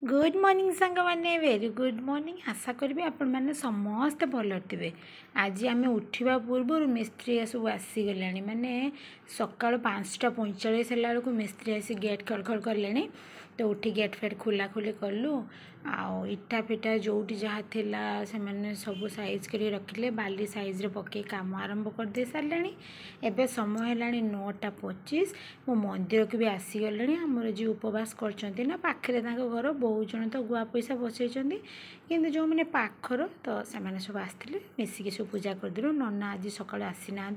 Good morning सांग मैंने very good morning आशा करी आपण मैंने समस्ते भल थे। आज आम उठा पूर्व मिस्त्री सब आसीगला माने सका 5:45 है मिस्त्री आसी गेट खड़खड़ कले तो उठी गेट फेट खोला खोली कलु आउ इटा फिटा जोटी जहाँ थिला से मैंने सब साइज कर रखिले बाली साइज रे पके काम आरंभ कर दे सारे। एबे समय है 9:25 मो मंदिर को भी आसीगले आमर जी उपवास करछंती ना पाखरे घर बहुत जन तो गुआ पैसा बसई कि जो मैंने पाखर तो से सब आसते मिसिकी सब पूजा करदेलु नना आज सका आसी ना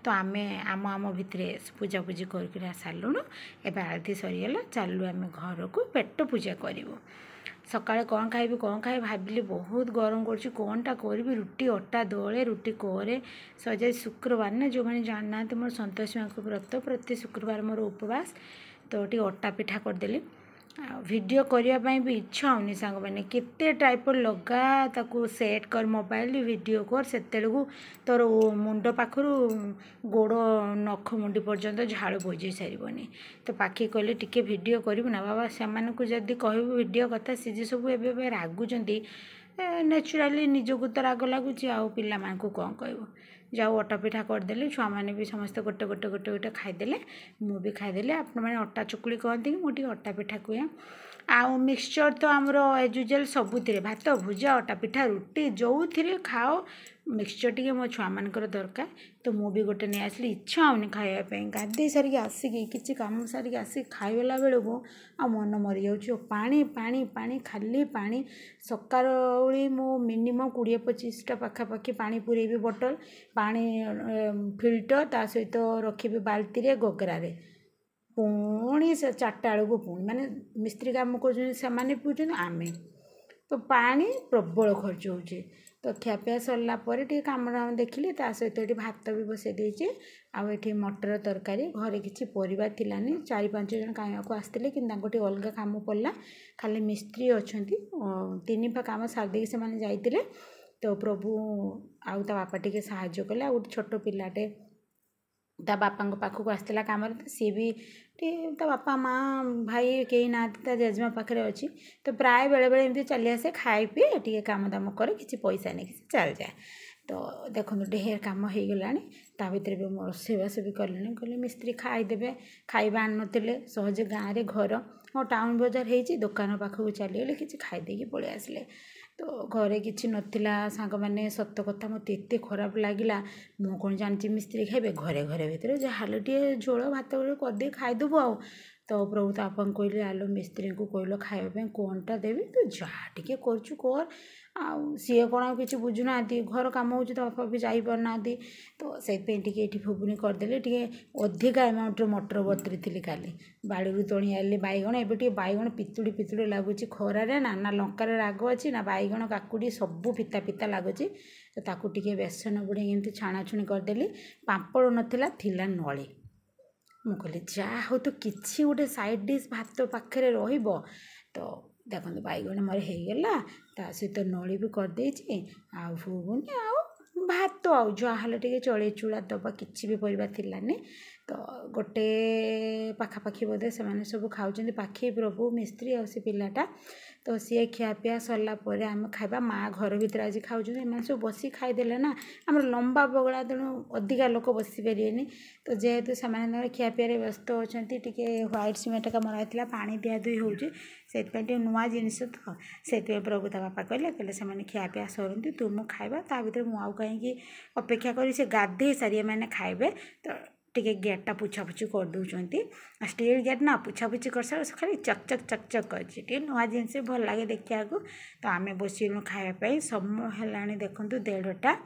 तो आम आम आम भितर पूजा पूजी कर सारूँ एवं आरती सरीगला चलू आम घर को पेट पूजा करूँ। सकाଳେ कौन खाइबी भाविली बहुत गरम कर कौनटा करी रुटी अटा दले रुटी करे सजाई शुक्रवार ना जो मैंने जानना मोर संतोषी माँ व्रत प्रति शुक्रवार मोर उपवास तो टी अटा पिठा करदेली वीडियो करने भी इच्छा होनी सांग मैंने केते ट्राइपॉड लगा ताकू सेट कर मोबाइल वीडियो कर से तोर मुंड पाखर गोड़ नख मुंडी पर्यंत झाड़ बोझे सारनी तो पाखी कहले टिके वीडियो करू ना बाबा से जदि कह वीडियो कथा सी सब ए रागुंट नेचुराली निजको तो राग लगुच आउ पिला मानकु कौन कहब जाऊ अटा पिठा करदेली छुआ मैंने भी समस्त गोटे गोटे गोटे गोटे खाईदे मु भी खाईदे आपण मैंने अटा चुकुली कहती कि मुझे अटा पिठा कहे आउ मिक्सचर तो आमर एज यूजुअल सबुथिरे भात भुजा अटा पिठा रुटी जो थी खाओ मिक्सचर टी मो छुआ मानकर दरकार तो मु भी गोटे नहीं आसली इच्छा होनी खावाई गाधे सारिक आसिकी किसी कम सारिक आसिक खाइला बेलू आ मन मरी जाऊँ पानी पानी पानी खाली पानी सकाळ मु मिनिमम 20-25टा पाखापाखि पानी पुरेबी बोतल पानी फिल्टर ता सहित रखी बाल्टी गगरारे पुणी 4टा बेलू पुणी माने मिस्त्री काम कर पीछे आमे तो पानी प्रबल खर्च होचे तो खियापिया सरला पर कम देखिली सहित ये भात भी बसई देचे आउ मटर तरकारी घरे किसी परिवार थिलानी 4-5 जन खाइबा आसते कि अलग काम पड़ा खाली मिस्त्री अच्छा 3 काम सारदे से जाते तो प्रभु आउ ता बापा टे साहाय्य कले आ छोट पिलाटे ता बापा पाखक आसला कम सी भी ता बापा माँ भाई कहीं ना जेजेमा पाखे अच्छी तो प्राय बेले बेले एमती चली आसे खाई पी टे काम दाम करे किसी पैसा नहीं चल जाए तो देखो ढेर कम हो गला ता भर भी मोर रोसईबास भी कले कहले मिस्त्री खाईदे खाइबा आन नुले सहजे गाँव में घर हाँ टाउन बजार हो दुकान पाखक चलीगले कि खाईदे पलि आसिले तो घरे किसी नथिला सांग मैंने सत कथा मत एत खराब लगिला मु कौन जानी मिस्त्री खाइबे घरे घरे भितर जहाँ टे झोल भात करदे खाईदेबू आ तो प्रभु तो आपन कहले आलो मिस्त्री को कहल खाइबा कौनटा देवी तो जहाँ टे कर सी कौन किसी बुझुना घर कम हो बापा भी जापारना तो से ये फुबुनी करदे टे अधिका एमाउंट मटर बतरी थी काली बाड़ी तणी आली बैगण एवं बैगण पितुड़ी पितुड़ी लगुच खरारे ना लंकार राग अच्छी ना बैगण काकुड़ी सबू पिता पिता लगुच तो ताकू टे बेसन बुड़े एमती छाणाछुणी करदेली पापड़ नाला नली मुझे जहाँ हो तो किसी गोटे साइड डिश भात पाखे रहिबो तो देखो बैगण मोर होगला ता सहित नली भी करदे आगुनी आउ भात आउ जहाँ टे चले चूड़ा दबा किसी भी परिवार थिलानी तो गोटे पाखापाखि बोधे से सब खाऊँ पाखे प्रभु मिस्त्री आ पिलाटा तो सी खियापिया सरला आम खाइबा माँ घर भर आज खाऊँ सब बसी खाईदे ना आम लंबा बगला तेणु अधिका लोक बसी पारे तो जेहेतु से खियापिया व्यस्त अच्छा टी ह्वाइट सीमेंट का मरा पानी दिया दुई हो नुआ जिनस तो से प्रभु ता बापा कहले से खियापिया सरती तुम खाइबा ता भर मुझे कहीं अपेक्षा करी से गाधे सारी मैंने खाइबे तो टे गेटा पुछापुछी कर दौरान स्टील गेट ना पुछापुछी कर सारे खाली चकचक चकचक कर नुआ जिनस भल लगे देखा तो आम बसलु खावाई समय है देखु 1:30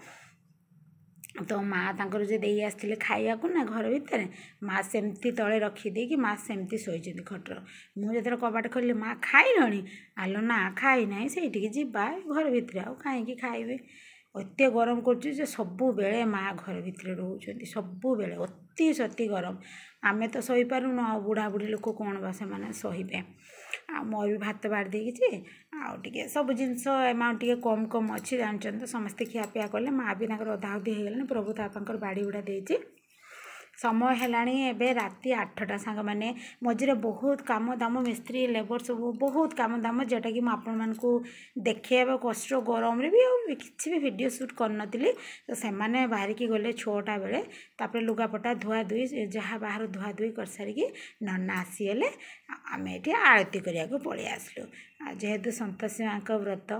तो माँ तांकर जो दे आसते खाइबा ना घर भितर माँ सेमती तले रखीदे कि माँ सेमती शोची खटर मुझे कबाट खोल माँ खाइल आलो ना खाई ना से जा घर भितर आउ कहीं खाइबे अत्य गरम कर सबु बेले माँ घर भितर रोच सबु बेले अति सती गरम आमे तो सही पारुन बुढ़ा बुढ़ी लोक कौन बा से सहीबे आ मोर भी भात बाढ़ देगी आउे सब जिनस एमाउंट टे कम कम अच्छी जानते तो समस्ते खियापिया कले माँ भी अधा अधी हो गला प्रभु तापर बाड़ी गुड़ा देती समय हेलाणी एबे राति 8टा सांग मैंने मझे बहुत काम दाम मिस्त्री लेबर सब बहुत काम दाम जोटा कि आपको देखा कष्ट गरम भी किसी भी वीडियो शूट करनी तो से बाहरिकी गले 6टा बेले तापर लुगापटा धुआ धुई जहाँ बाहर धुआ धुई कर सारिकी नना आसीगले आम ये आरती करने को पलि आसलु जेहेतु संतोषी माँ का व्रत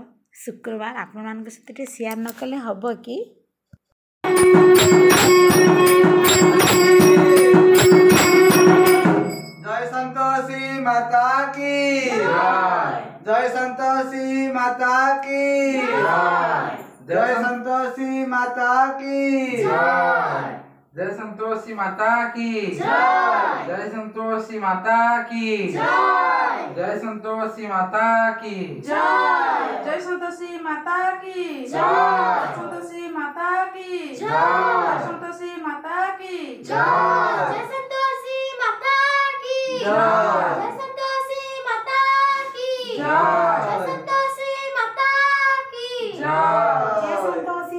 शुक्रवार आपण मान सहित शेयर न कले हम कि जय संतोषी माता की जय संतोषी माता की जय संतोषी माता की जय संतोषी माता की जय संतोषी माता की जय संतोषी माता की जय संतोषी माता की संतोषी माता की संतोषी माता की जय संतोषी माता की जय संतोषी माता की जय संतोषी माता की जय संतोषी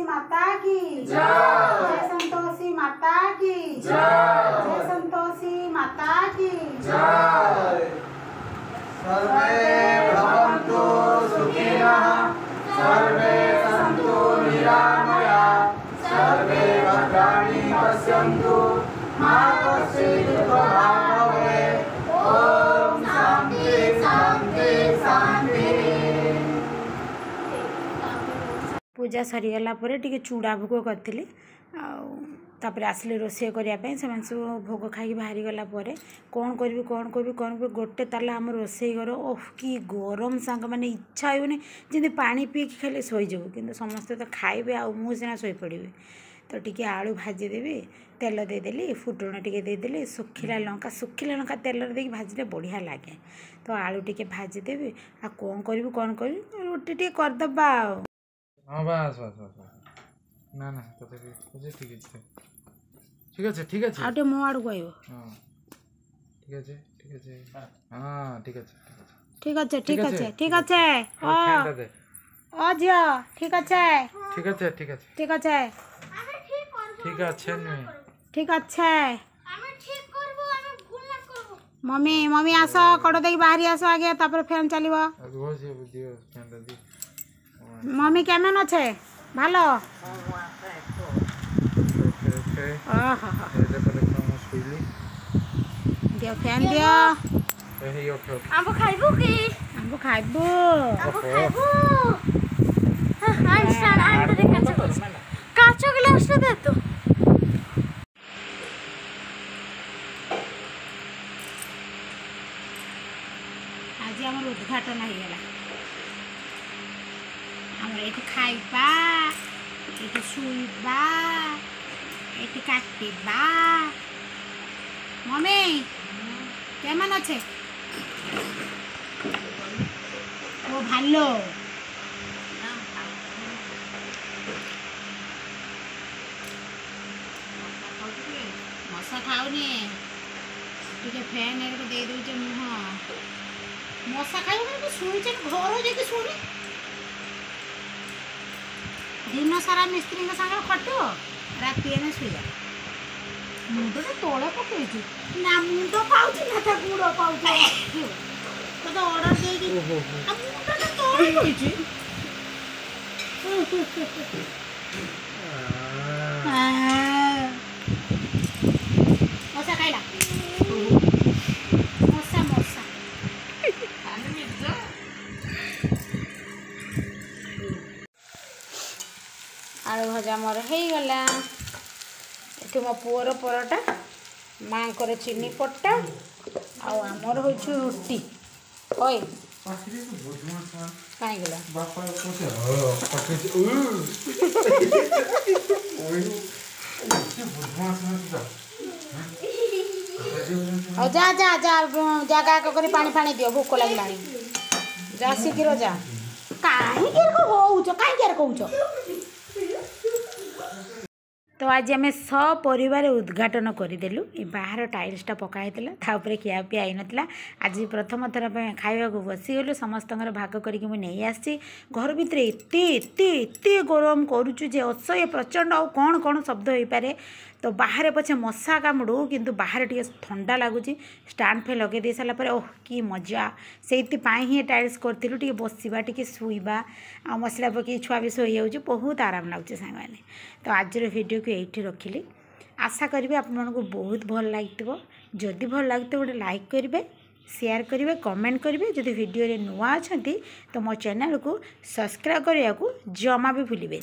माता की जय संतोषी माता की जय संतोषी माता की सर्वे भवन्तु सुखिनः सर्वे सन्तु निरामयाः सर्वे भद्राणि पश्यन्तु मा कश्चित् दुःखभाग् भवेत् ॐ शान्ति शान्ति शान्ति। पूजा सरीगला टे चूड़ा भोग करी तापर आसिले रोषे करने से सब भोग खाई बाहरी गला कौन करी गोटे ताला आम रोषे घर ओह कि गरम सांग मैंने इच्छा होनी जमी पानी पीकी खाली शोजबू कि समस्ते तो खाइबे आ सीना शोपड़ी तो टी आलू भाजीदेवी तेल देदेली फुटण टे देदेली सुखिला लंका तेल दे भाजिले बढ़िया लगे तो आलू टे भाजीदेवी आ कौन करी रोटी टे करदबा हाँ बस बस बस ना ना ठीक है ठीक है ठीक है आटे मो आड़ को हाँ ठीक है ठीक है हाँ ठीक है ठीक अच्छे ठीक अच्छे ठीक अच्छे ओ झियो ठीक अच्छे ठीक है ठीक है ठीक अच्छे ठीक अच्छे नहीं ठीक अच्छे আমি ঠিক করব আমি ভুল না করব मम्मी मम्मी आस कड़ दे बाहरी आस आगे तापर फैन चलो रोज दियो फैन दी मम्मी केमन अच्छे भालो दियो फैन दियो আম্বু খাইবো কি आमको खाइबो আম্বু খাইবো আইনস্টাইন আইনটা দেখে কাঁচা গ্লাসটা দে তো आज आम उद्घाटन हो गला आम ये खाइबा ये शुइबा ये काटिबा मम्मी केमन अच्छे ओ भालो मशा खाऊनी टे फैन दे दे मुह मशा खाइब शुचे घर जाकि शुणी दिन सारा मिस्त्री सागर खटो राति में शुआ मुंड तो तले पकई ना मुंड पाँच ना गुड़ पाँच तो अर्डर दे मुंड तो तले मशा खाइला मशा मशा आलू भजा मोर हो गला ये मो पुअर परोटा माँ को चीनी पट्टा आमर हो रुटी ओए कहीं गला जा जा जा जगह कर पानी फाणी दियो भोक लगला जा शीघ्र जा कहीं कहूच तो आज आम सपरिवार उद्घाटन करदेलु बाहर टाइल्सटा पकाई तापर खियापिया आई नाला आज प्रथम थर खावा बसीगलु समस्त भाग करके मुझे आसी घर भितर एत गरम करुचु जे असह्य प्रचंड आउ कौन कौन शब्द हो पारे तो बाहर पछे मशा कामुड़ू किंतु बाहर टे ठंडा लगुच स्टांड फैन लगे दे सारा ओह कि मजा से ही टाइल्स करूँ टे बसवा टे शुवा आ मसला पकई छुआ भी शोई जाऊँ बहुत आराम लगुच सांग मैंने। तो आज वीडियो को ये रखिली आशा करी आपको बहुत भल लगे जदि भल लगे गोटे लाइक करेंगे शेयर करेंगे कमेंट करेंगे जदि वीडियो नुआ अच्छा तो मो चैनल को सब्सक्राइब करने को जमा भी भूलें।